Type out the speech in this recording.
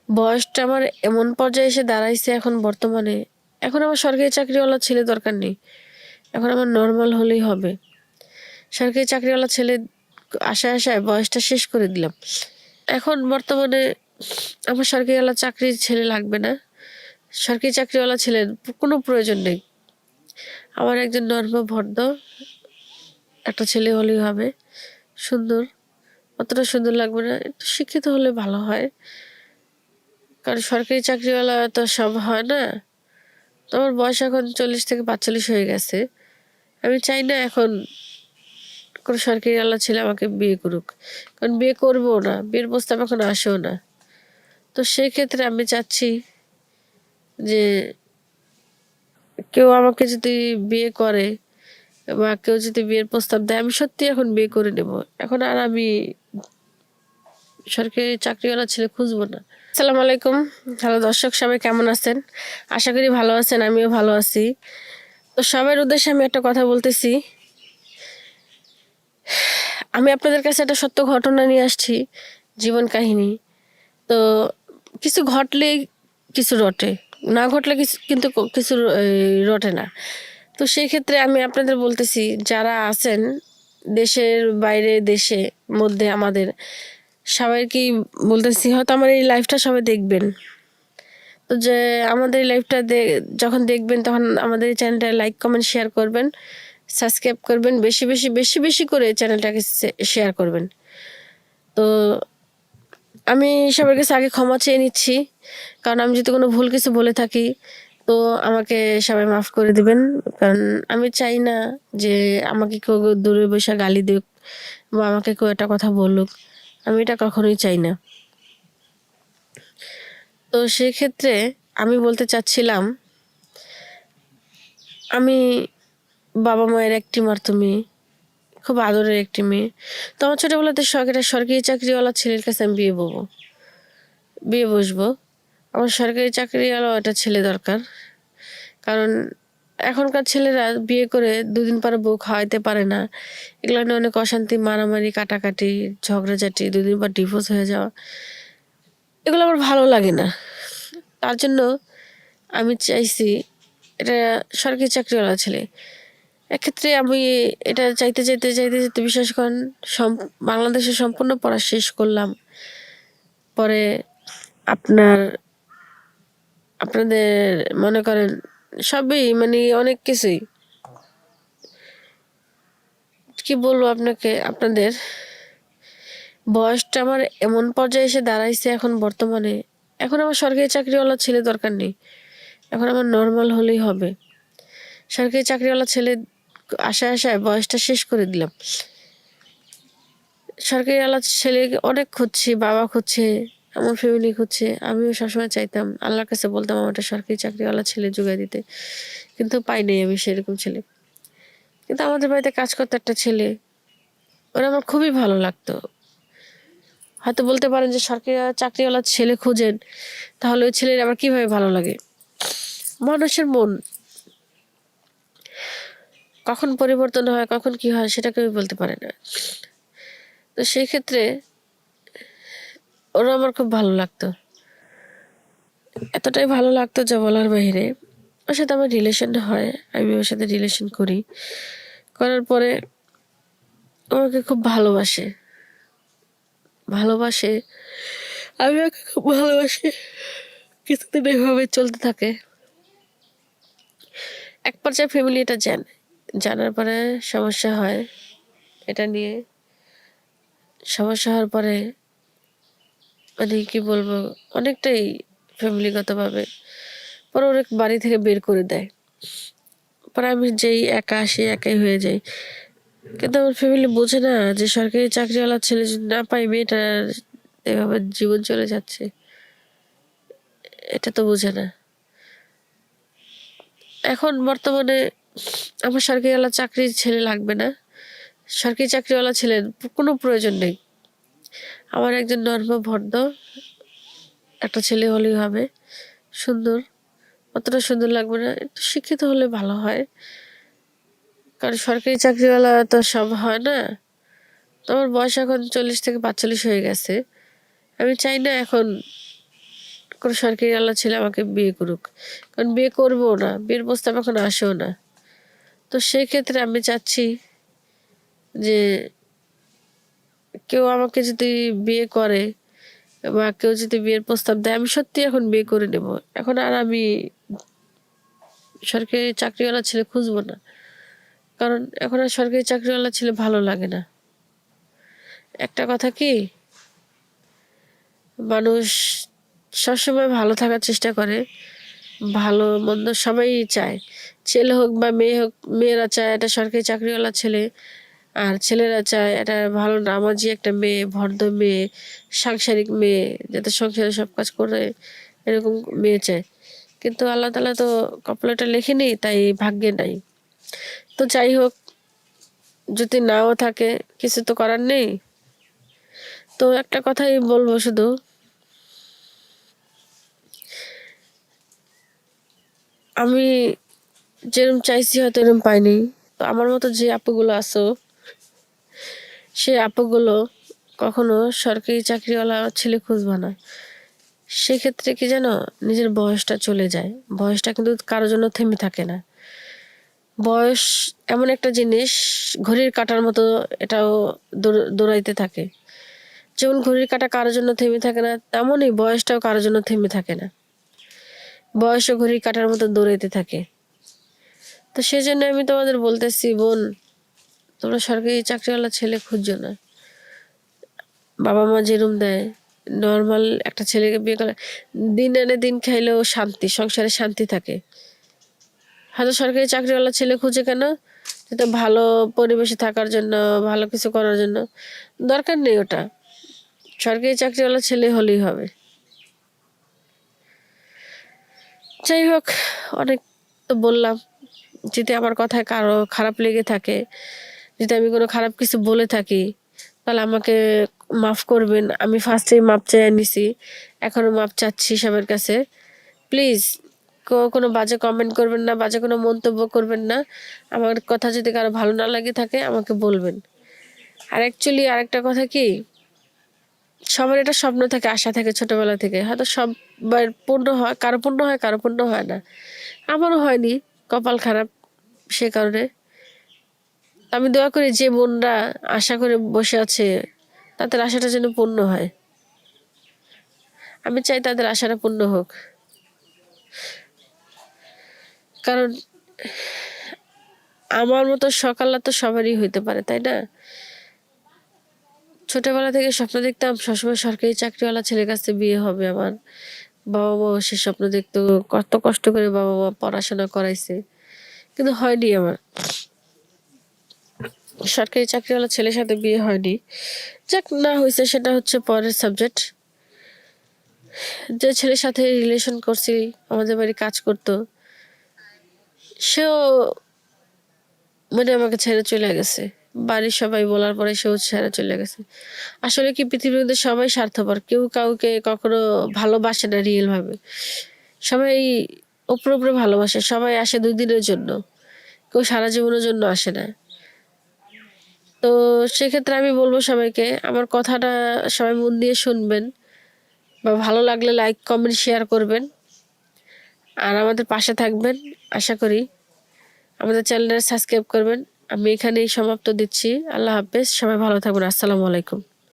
বয়সটা আমার এমন পর্যায়ে এসে দাঁড়াইছে এখন বর্তমানে। এখন আমার সরকারি চাকরিওয়ালা ছেলে দরকার নেই। এখন আমার নর্মাল হলেই হবে। সরকারি চাকরিওয়ালা ছেলে আশায় আশায় বয়সটা শেষ করে দিলাম। এখন বর্তমানে আমার সরকারিওয়ালা চাকরির ছেলে লাগবে না। সরকারি চাকরিওয়ালা ছেলের কোনো প্রয়োজন নেই। আমার একজন ভদ্র একটা ছেলে হলেই হবে। সুন্দর, অতটা সুন্দর লাগবে না, একটু শিক্ষিত হলে ভালো হয়। কারণ সরকারি চাকরিওয়ালা তো সব হয় না। তো আমার বয়স এখন 40 থেকে 45 হয়ে গেছে। আমি চাই না এখন কোনো সরকারিওয়ালা ছেলে আমাকে বিয়ে করুক, কারণ বিয়ে করবো না, বিয়ের প্রস্তাব এখন আসেও না। তো সেই ক্ষেত্রে আমি চাচ্ছি যে কেউ আমাকে যদি বিয়ে করে বা কেউ যদি বিয়ের প্রস্তাব দেয়, আমি সত্যি এখন বিয়ে করে নেব। এখন আর আমি সরকারি চাকরিওয়ালা ছেলে খুঁজবো না। আসসালামু আলাইকুম। হ্যালো দর্শক, সবাই কেমন আছেন? আশা করি ভালো আছেন, আমিও ভালো আছি। তো সবার উদ্দেশ্যে আমি একটা কথা বলতেছি। আমি আপনাদের কাছে একটা সত্য ঘটনা নিয়ে আসছি, জীবন কাহিনী। তো কিছু ঘটলেই কিছু রটে, না ঘটলে কিন্তু কিছু রটে না। তো সেই ক্ষেত্রে আমি আপনাদের বলতেছি, যারা আছেন দেশের বাইরে, দেশে মধ্যে, আমাদের সবাইকেই বলতেছি, হয়তো আমার এই লাইফটা সবাই দেখবেন। তো যে আমাদের এই লাইফটা যখন দেখবেন, তখন আমাদের এই চ্যানেলটা লাইক, কমেন্ট, শেয়ার করবেন, সাবস্ক্রাইব করবেন, বেশি বেশি বেশি বেশি করে চ্যানেলটাকে শেয়ার করবেন। তো আমি সবার কাছে আগে ক্ষমা চেয়ে নিচ্ছি, কারণ আমি যদি কোনো ভুল কিছু বলে থাকি তো আমাকে সবাই মাফ করে দিবেন। কারণ আমি চাই না যে আমাকে কেউ দূরে বসে গালি দিক বা আমাকে কেউ একটা কথা বলুক, আমি এটা কখনোই চাই না। তো সেই ক্ষেত্রে আমি বলতে চাচ্ছিলাম, আমি বাবা মায়ের একটি মাত্র মেয়ে, খুব আদরের একটি মেয়ে। তো আমার ছোটবেলাতে একটা সরকারি চাকরিওয়ালা ছেলের কাছে আমি বিয়ে বসবো। আমার সরকারি চাকরিওয়ালা একটা ছেলে দরকার। কারণ এখনকার ছেলেরা বিয়ে করে 2 দিন পরে বউ খাওয়াইতে পারে না। এগুলো নিয়ে অনেক অশান্তি, মারামারি, কাটাকাটি, ঝগড়াঝাটি, 2 দিন পর ডিভোর্স হয়ে যাওয়া, এগুলো আমার ভালো লাগে না। তার জন্য আমি চাইছি এটা সরকারি চাকরিওয়ালা ছেলে। এক্ষেত্রে আমি এটা চাইতে চাইতে চাইতে চাইতে বিশ্বাস করেন, বাংলাদেশে সম্পূর্ণ পড়া শেষ করলাম। পরে আপনাদের মনে করেন সবই, মানে অনেক কিছুই, কি বলবো আপনাকে, আপনাদের বয়সটা আমার এমন পর্যায়ে এসে দাঁড়াইছে এখন বর্তমানে। এখন আমার সরকারি চাকরিওয়ালা ছেলে দরকার নেই। এখন আমার নর্মাল হলেই হবে। সরকারি চাকরিওয়ালা ছেলে আশায় আশায় বয়সটা শেষ করে দিলাম। সরকারিওয়ালা ছেলে অনেক খুঁজছি, বাবা খুঁজছে, আমার ফ্যামিলি খুঁজছে। আমিও সবসময় চাইতাম, আল্লাহর কাছে বলতাম আমার একটা সরকারি চাকরিওয়ালা ছেলে জোগাড় দিতে, কিন্তু পাই নাই আমি সেরকম ছেলে। কিন্তু আমাদের বাড়িতে কাজ করতে একটা ছেলে, ওরা আমার খুবই ভালো লাগতো। হয়তো বলতে পারেন যে সরকারি চাকরিওয়ালা ছেলে খুঁজেন, তাহলে ওই ছেলের আবার কিভাবে ভালো লাগে? মানুষের মন কখন পরিবর্তন হয়, কখন কি হয়, সেটা কেউ বলতে পারে না। তো সেই ক্ষেত্রে ওরা আমার খুব ভালো লাগতো, এতটাই ভালো লাগতো যা বলার বাইরে। ওর সাথে আমার রিলেশন হয়, আমি ওর সাথে রিলেশন করি, করার পরে আমাকে খুব ভালোবাসে, আমি ওকে খুব ভালোবাসি। কিছুদিন এভাবে চলতে থাকে। এক পর্যায়ে ফ্যামিলি এটা জানার পরে সমস্যা হয়। এটা নিয়ে সমস্যা হওয়ার পরে, মানে কি বলবো, অনেকটাই ফ্যামিলিগতভাবে পরে ওর বাড়ি থেকে বের করে দেয়। পরে আমি যেই একা আসি, একাই হয়ে যাই। কিন্তু আমার ফ্যামিলি বোঝে না যে সরকারি চাকরিওয়ালা ছেলে যদি না পাই, মেয়েটার এভাবে জীবন চলে যাচ্ছে, এটা তো বোঝে না। এখন বর্তমানে আমার সরকারিওয়ালা চাকরির ছেলে লাগবে না। সরকারি চাকরিওয়ালা ছেলের কোনো প্রয়োজন নেই। আমার একজন ভদ্র একটা ছেলে হলেই হবে। সুন্দর, অতটা সুন্দর লাগবে না, একটু শিক্ষিত হলে ভালো হয়। কারণ সরকারি চাকরিওয়ালা তো সব হয় না। তো আমার বয়স এখন 40 থেকে 45 হয়ে গেছে। আমি চাই না এখন কোনো সরকারি আল্লাহ ছেলে আমাকে বিয়ে করুক, কারণ বিয়ে করবো না, বিয়ের প্রস্তাব এখন আসেও না। তো সেই ক্ষেত্রে আমি চাচ্ছি যে কেউ আমাকে যদি বিয়ে করে বা কেউ যদি বিয়ের প্রস্তাব দেয়, আমি সত্যি এখন বিয়ে করে নেব। এখন আর আমি সরকারি চাকরিওয়ালা ছেলে খুঁজবো না, কারণ এখন আর সরকারি চাকরিওয়ালা ছেলে ভালো লাগে না। একটা কথা কি, মানুষ সবসময় ভালো থাকার চেষ্টা করে, ভালো মন্দ সবাই চায়, ছেলে হোক বা মেয়ে হোক। মেয়েরা চায় একটা সরকারি চাকরিওয়ালা ছেলে, আর ছেলেরা চায় একটা ভালো নামাজি একটা মেয়ে, ভদ্র মেয়ে, সাংসারিক মেয়ে, যাতে সংসারে সব কাজ করে, এরকম মেয়ে চায়। কিন্তু আল্লাহ তাআলা তো কপালে লেখেনি, তাই ভাগ্যে নাই। তো যাই হোক, যদি নাও থাকে কিছু তো করার নেই। তো একটা কথাই বলবো শুধু, আমি যেরকম চাইছি হয়তো এরকম পাইনি। তো আমার মতো যে আপুগুলো আছো, সে আপুগুলো কখনো সরকারি চাকরিওয়ালা ছেলে খুঁজবা না। সেক্ষেত্রে কি জানো, নিজের বয়সটা চলে যায়। বয়সটা কিন্তু কারোর জন্য থেমে থাকে না। বয়স এমন একটা জিনিস, ঘড়ির কাঁটার মতো এটাও দৌড়াইতে থাকে। যেমন ঘড়ির কাঁটা কারোর জন্য থেমে থাকে না, তেমনই বয়সটাও কারোর জন্য থেমে থাকে না। বয়সও ঘড়ির কাঁটার মতো দৌড়াইতে থাকে। তো সেজন্য আমি তোমাদের বলতেছি, বোন, তোমরা সরকারি চাকরিওয়ালা ছেলে খুঁজছো না। বাবা মা যেরম দেয়, নর্মাল একটা ছেলেকে বিয়ে করে দিন এনে দিন খাইলেও শান্তি, সংসারে শান্তি থাকে। হয়তো সরকারি চাকরিওয়ালা ছেলে খুঁজে কেন, যেটা ভালো পরিবেশে থাকার জন্য, ভালো কিছু করার জন্য। দরকার নেই ওটা, সরকারি চাকরিওয়ালা ছেলে হলেই হবে। যাই হোক, অনেক তো বললাম। যদি আমার কথায় কারো খারাপ লেগে থাকে, যদি আমি কোনো খারাপ কিছু বলে থাকি, তাহলে আমাকে মাফ করবেন। আমি ফার্স্টেই মাপ চেয়ে নিছি, এখনো মাপ চাচ্ছি সবার কাছে। প্লিজ কোনো বাজে কমেন্ট করবেন না, বাজে কোনো মন্তব্য করবেন না। আমার কথা যদি কারো ভালো না লাগে থাকে আমাকে বলবেন। আর অ্যাকচুয়ালি আরেকটা কথা কি, সবার এটা স্বপ্ন থাকে, আশা থাকে ছোটবেলা থেকে, হয়তো সবার পূর্ণ হয়, কারো পূর্ণ হয়, কারো পূর্ণ হয় না। আমারও হয়নি, কপাল খারাপ সে কারণে। আমি দোয়া করি যে বোনরা আশা করে বসে আছে, তাদের আশাটা যেন পূর্ণ হয়। আমি চাই তাদের আশাটা পূর্ণ হোক, কারণ আমার মতো সকালে তো সবারই হইতে পারে, তাই না? ছোটবেলা থেকে স্বপ্ন দেখতাম সবসময় সরকারি চাকরিওয়ালা ছেলের কাছে বিয়ে হবে আমার। বাবা মা সে স্বপ্ন দেখতো, কত কষ্ট করে বাবা মা পড়াশোনা করাইছে, কিন্তু হয়নি আমার। সরকারি চাকরিওয়ালা ছেলের সাথে বিয়ে হয়নি। যাক, না হয়েছে সেটা হচ্ছে পরের সাবজেক্ট। যে ছেলের সাথে রিলেশন করছি, আমাদের বাড়ি কাজ করতো, সেও মানে আমাকে ছেড়ে চলে গেছে। বাড়ির সবাই বলার পরে সেও ছেড়ে চলে গেছে। আসলে কি, পৃথিবীর মধ্যে সবাই স্বার্থপর, কেউ কাউকে কখনো ভালোবাসে না রিয়েল ভাবে। সবাই উপরে উপরে ভালোবাসে, সবাই আসে 2 দিনের জন্য, কেউ সারা জীবনের জন্য আসে না। তো সেক্ষেত্রে আমি বলবো সবাইকে, আমার কথাটা সবাই মন দিয়ে শুনবেন, বা ভালো লাগলে লাইক কমেন্ট শেয়ার করবেন, আর আমাদের পাশে থাকবেন। আশা করি আমাদের চ্যানেলটা সাবস্ক্রাইব করবেন। আমি এখানেই সমাপ্ত দিচ্ছি। আল্লাহ হাফেজ, সবাই ভালো থাকবেন। আসসালামু আলাইকুম।